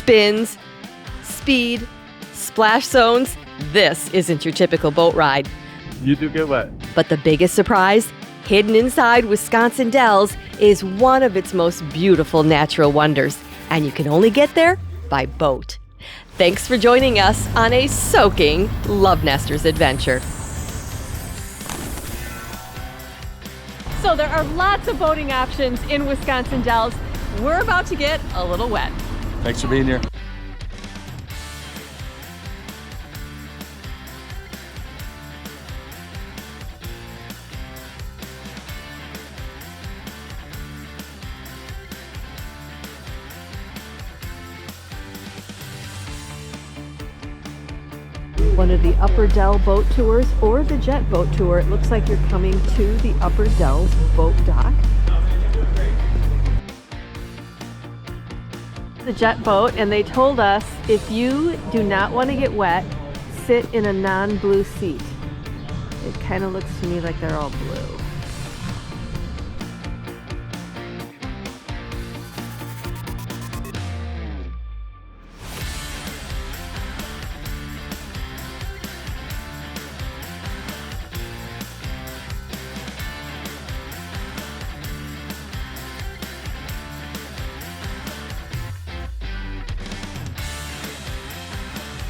spins, speed, splash zones, this isn't your typical boat ride. You do get wet. But the biggest surprise, hidden inside Wisconsin Dells, is one of its most beautiful natural wonders, and you can only get there by boat. Thanks for joining us on a soaking LoveNesters adventure. So there are lots of boating options in Wisconsin Dells. We're about to get a little wet. Thanks for being here. One of the Upper Dell boat tours or the jet boat tour. It looks like you're coming to the Upper Dells boat dock. The jet boat, and they told us if you do not want to get wet, sit in a non-blue seat. It kind of looks to me like they're all blue.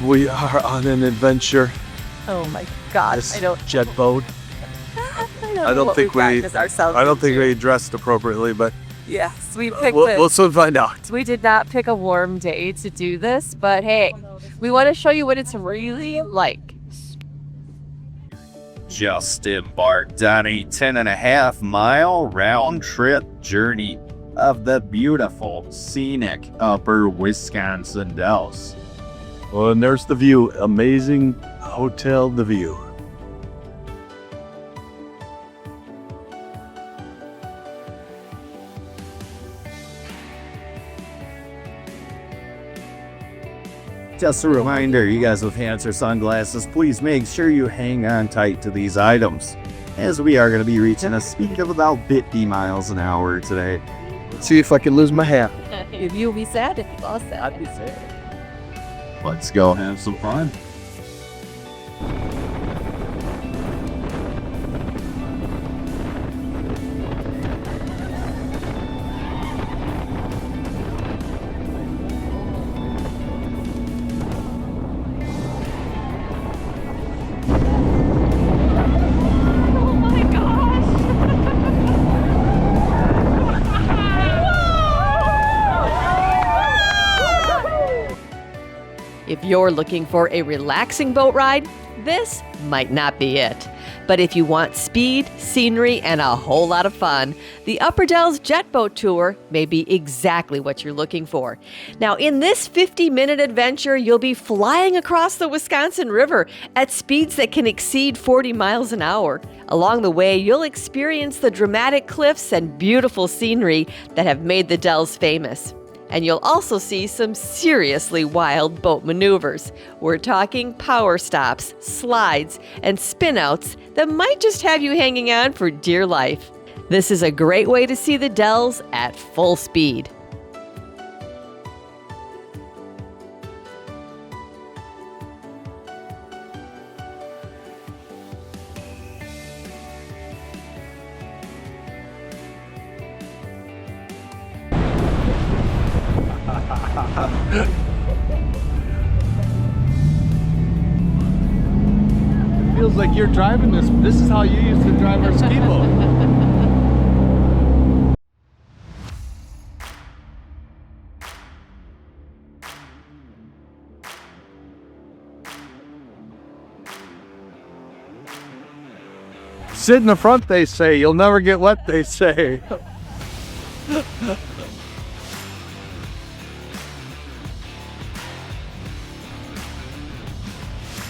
We are on an adventure. Oh my gosh! This jet boat. I don't think we dressed appropriately, but yes, we picked we'll soon find out. We did not pick a warm day to do this, but hey, we want to show you what it's really like. Just embarked on a 10.5-mile round-trip journey of the beautiful, scenic Upper Wisconsin Dells. Well, and there's the view. Amazing hotel, the view. Just a reminder, you guys with hats or sunglasses, please make sure you hang on tight to these items, as we are going to be reaching a speed of about 50 miles an hour today. Let's see if I can lose my hat. If you'll be sad if you lost that. I'd be sad. Let's go have some fun. If you're looking for a relaxing boat ride, this might not be it. But if you want speed, scenery, and a whole lot of fun, the Upper Dells Jet Boat Tour may be exactly what you're looking for. Now, in this 50-minute adventure, you'll be flying across the Wisconsin River at speeds that can exceed 40 miles an hour. Along the way, you'll experience the dramatic cliffs and beautiful scenery that have made the Dells famous. And you'll also see some seriously wild boat maneuvers. We're talking power stops, slides, and spinouts that might just have you hanging on for dear life. This is a great way to see the Dells at full speed. It feels like you're driving this. This is how you used to drive our ski boat. Sit in the front, they say. You'll never get wet, they say.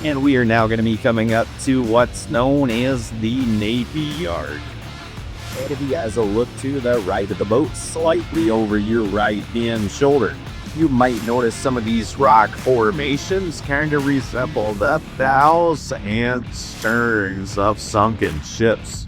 And we are now going to be coming up to what's known as the Navy Yard. And if you guys will look to the right of the boat, slightly over your right hand shoulder, you might notice some of these rock formations kind of resemble the bows and sterns of sunken ships.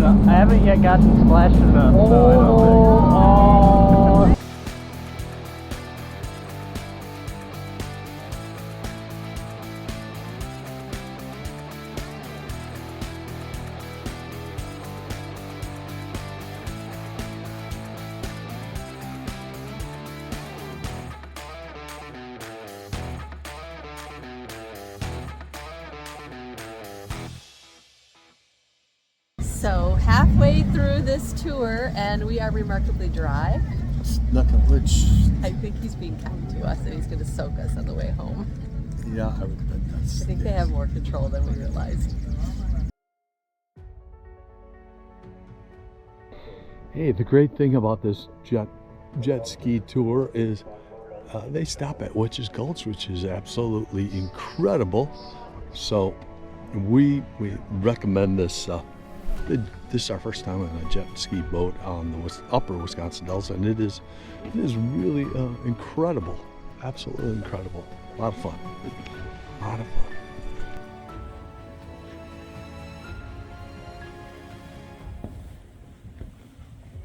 I haven't yet gotten splashed enough, so I don't think. So halfway through this tour and we are remarkably dry. Nothing which. I think he's being kind to us and he's going to soak us on the way home. Yeah, I would bet that's. I think they have more control than we realized. Hey, the great thing about this jet ski tour is they stop at Witches Gulch, which is absolutely incredible. So we recommend this. This is our first time on a jet ski boat on the upper Wisconsin Dells, and it is really incredible, absolutely incredible. A lot of fun. A lot of fun.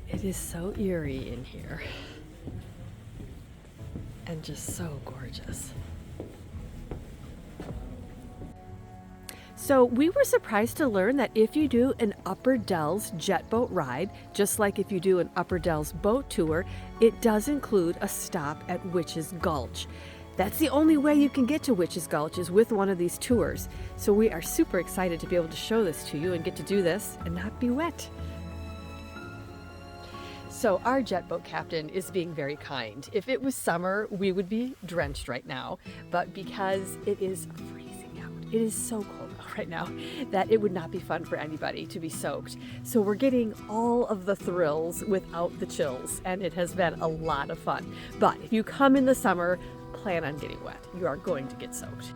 It is so eerie in here and just so gorgeous. So we were surprised to learn that if you do an Upper Dells jet boat ride, just like if you do an Upper Dells boat tour, it does include a stop at Witches Gulch. That's the only way you can get to Witches Gulch is with one of these tours. So we are super excited to be able to show this to you and get to do this and not be wet. So our jet boat captain is being very kind. If it was summer, we would be drenched right now, but because it is freezing out, it is so cold right now that it would not be fun for anybody to be soaked. So we're getting all of the thrills without the chills, and it has been a lot of fun. But if you come in the summer, plan on getting wet. You are going to get soaked.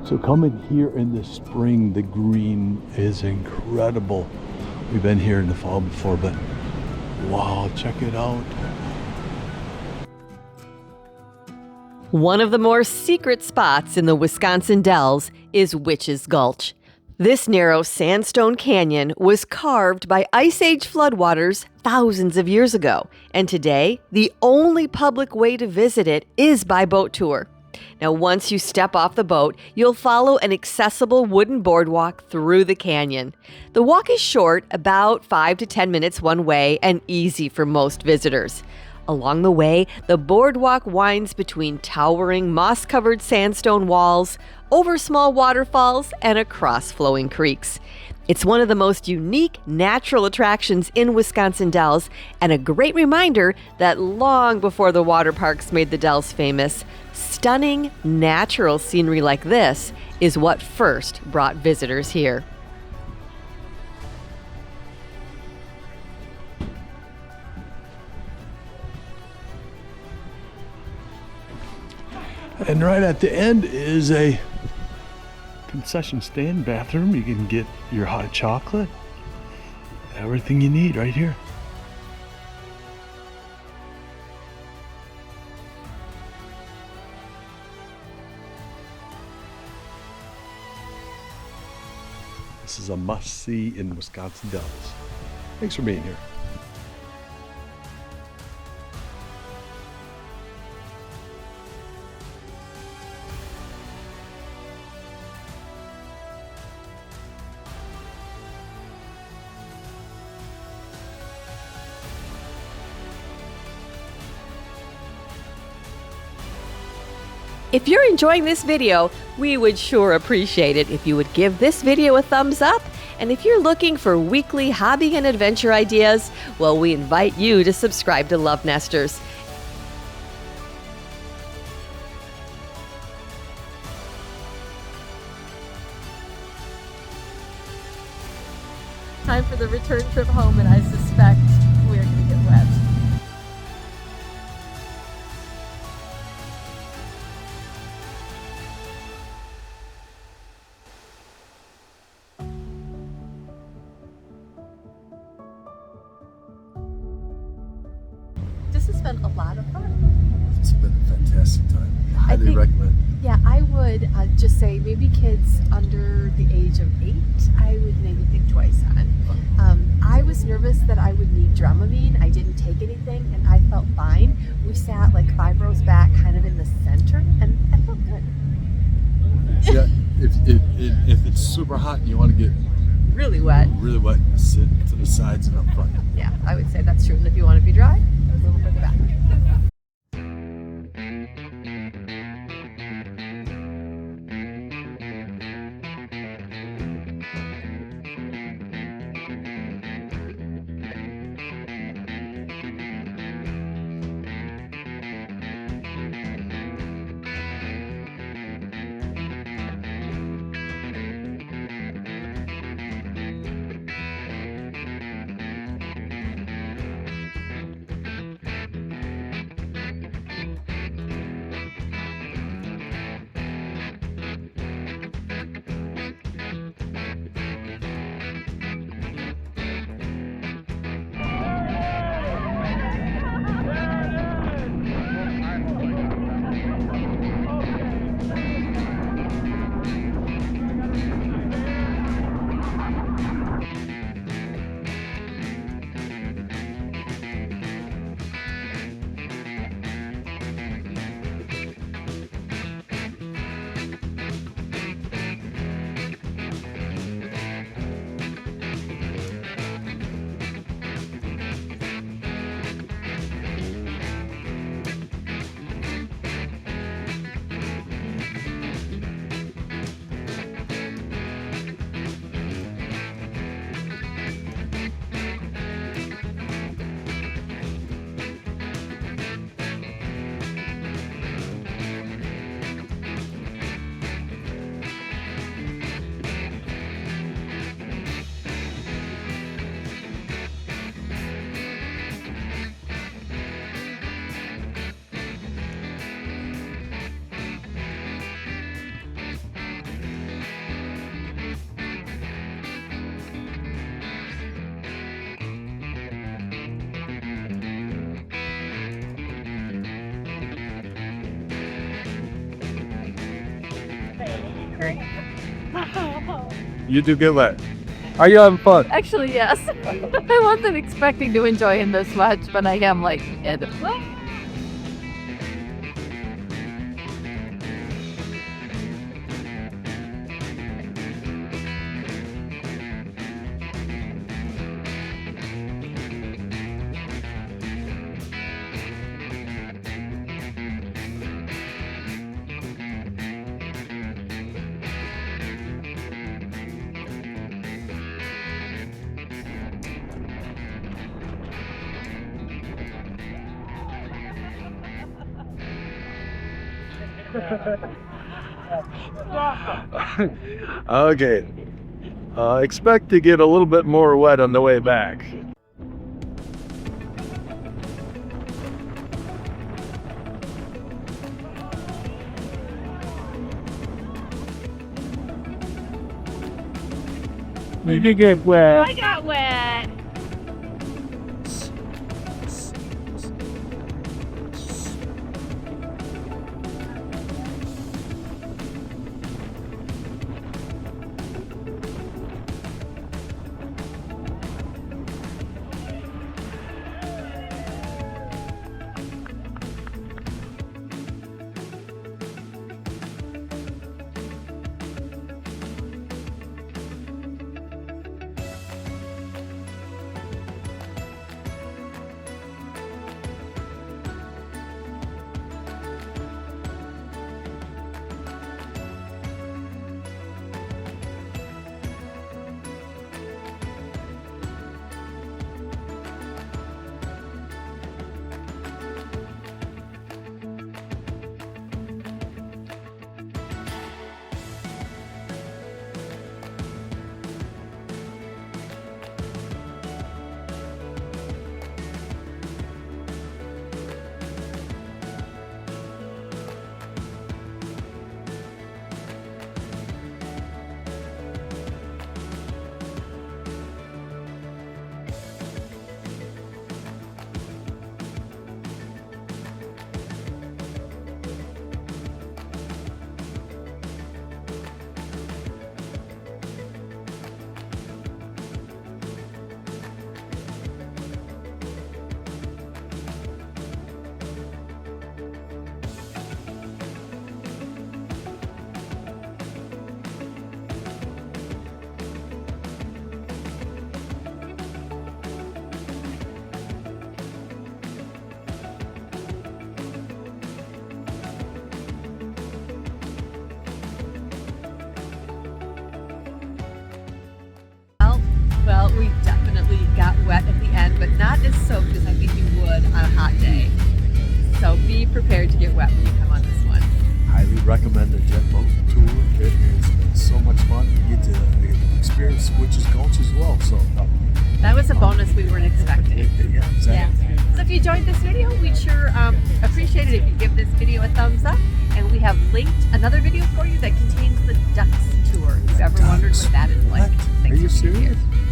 So coming here in the spring, the green is incredible. We've been here in the fall before, but wow, check it out. One of the more secret spots in the Wisconsin Dells is Witches Gulch. This narrow sandstone canyon was carved by Ice Age floodwaters thousands of years ago, and today the only public way to visit it is by boat tour. Now, once you step off the boat, you'll follow an accessible wooden boardwalk through the canyon. The walk is short, about 5 to 10 minutes one way, and easy for most visitors. Along the way, the boardwalk winds between towering moss-covered sandstone walls, over small waterfalls, and across flowing creeks. It's one of the most unique natural attractions in Wisconsin Dells, and a great reminder that long before the water parks made the Dells famous, stunning natural scenery like this is what first brought visitors here. And right at the end is a concession stand bathroom. You can get your hot chocolate, everything you need right here. This is a must-see in Wisconsin Dells. Thanks for being here. If you're enjoying this video, we would sure appreciate it if you would give this video a thumbs up. And if you're looking for weekly hobby and adventure ideas, well, we invite you to subscribe to LoveNesters. Time for the return trip home, and I suspect we're going to get wet. been a lot of fun. It's been a fantastic time. I Highly think- recommend. Yeah, I would just say maybe kids under the age of 8, I would maybe think twice on. I was nervous that I would need Dramamine. I didn't take anything and I felt fine. We sat like 5 rows back, kind of in the center, and I felt good. Yeah, if it's super hot and you want to get Really wet. really wet, sit to the sides and up front. Yeah, I would say that's true. And if you want to be dry, a little further back. You do get wet. Are you having fun? Actually, yes. I wasn't expecting to enjoy him this much, but I am like, Okay. Expect to get a little bit more wet on the way back. You did get wet. I got wet. We definitely got wet at the end, but not as soaked as I think you would on a hot day. So be prepared to get wet when you come on this one. Highly recommend the jet boat tour. It is so much fun. You get to experience Witches Gulch as well. So That was a bonus we weren't expecting. yeah, exactly. Yeah. So if you enjoyed this video, we'd sure appreciate it if you give this video a thumbs up. And we have linked another video for you that contains the ducks tour. If you've ever wondered what that is like. What? Thanks Are you for being here. serious?